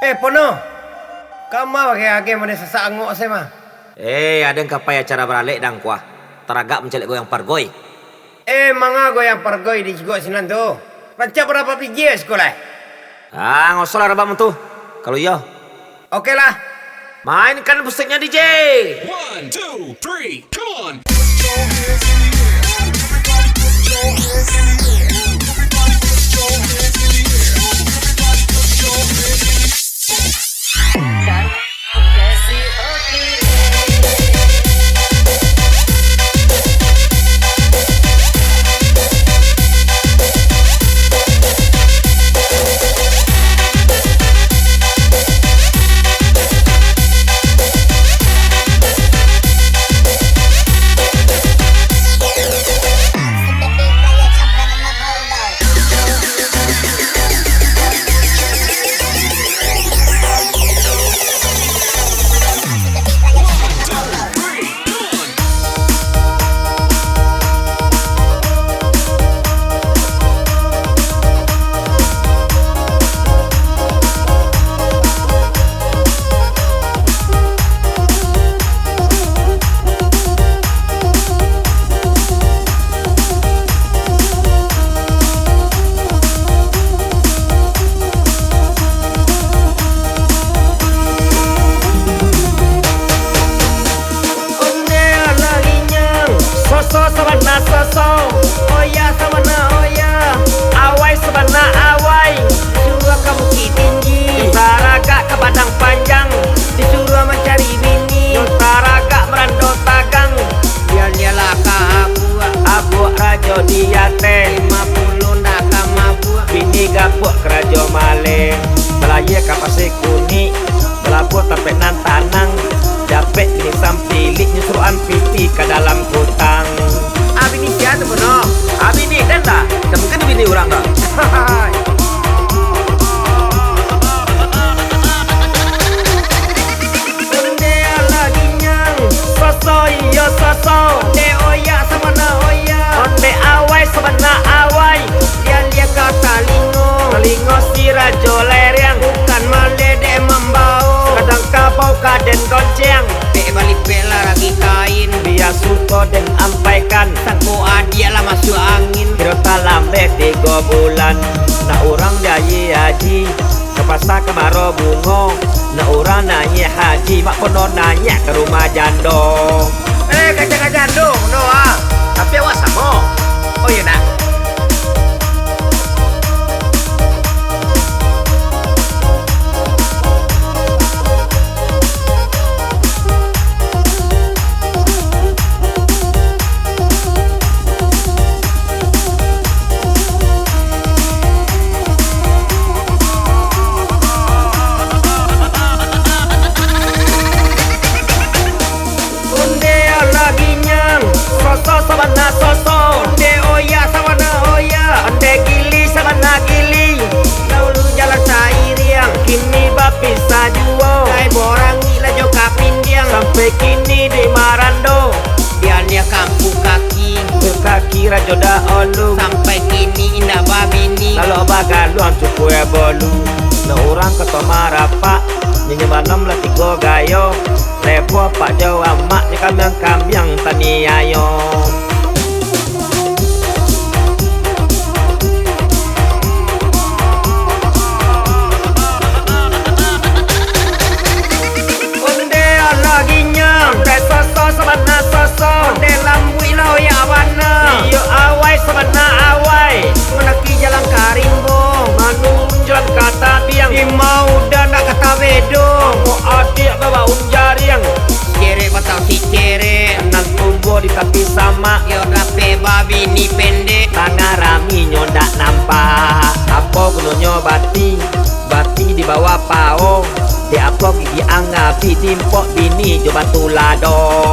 Pono, kamu pakai mana sesak angok saya mah? Ada yang kapai acara beralik dan kuah. Teragak mencelik goyang pargoy. Manga goyang pargoy di gua sinan tu. Rancak berapa biji sekolah? Nggak usah lah rebam tuh. Kalau iya. Oke lah. Mainkan musiknya DJ. 1, 2, 3, come on. Awai sabana awai, disuruh ke bukit tinggi, Taraga ke padang panjang, disuruh mencari bini, Taraga merandau tagang, Dia lah abu rajo dia teh, 50 nak mabuk. bini gapuk kerajo maleng, belaya kapase kuning, belapur tapek nan tanang, dapet bini sampilik nyusuruhan pipi ke dalam hutang. Abi ni siapa Pono? Bini kan tak? Mungkin bini orang tak? Onde lagi nyang, soso iyo soso. Onde oya sabana oya. Onde awai sabana awai, Dia kata telingo si rajo lereng, bukan meledek membau. kadang kabau kaden gonceng, Pek balik pela lagi kain. biar suko dan ampaikan, Sangko dia lah masuk angin. kira lambe 3 bulan, nak orang jayi haji, ke pasar kemarau bungo, nak orang nanya haji, mak penuh nanya ke rumah jando. Kacang-kacang dong, Noah. Tapi awak sama. Oh iya nak. Soso sabana soso, Onde oya sabana oya. onde gili sabana gili, Dahulu jalan sairiang. kini bapi sajuo, Kai borangi lah jo kapin diang. sampai kini di Marando, Dia kampung kaki. berkaki rajo da olu, Sampai kini indah babini. kalau bagaluan cukup ya bolu, na orang keto marapa, nyanyi malam lah 3 gayo, lepo pak jawa mak ni kambiang tani ayo. Onde lagi nyang. Onde soso sabana soso, Onde lambui lah oya wana. iyo awai sabana awai, Menaki jalan karimbo. manu jalan kata biang, Di mau dan nak kata bedong. mau adik bawa unjariang, Cere batau si cere. nan tumbuh di kaki sama, Yo rape babi ni pendek. tanah rami nyodak nampak, apa gunanya bati, bati di bawah pao, di apa gigi angapi timpok bini jo batu lado.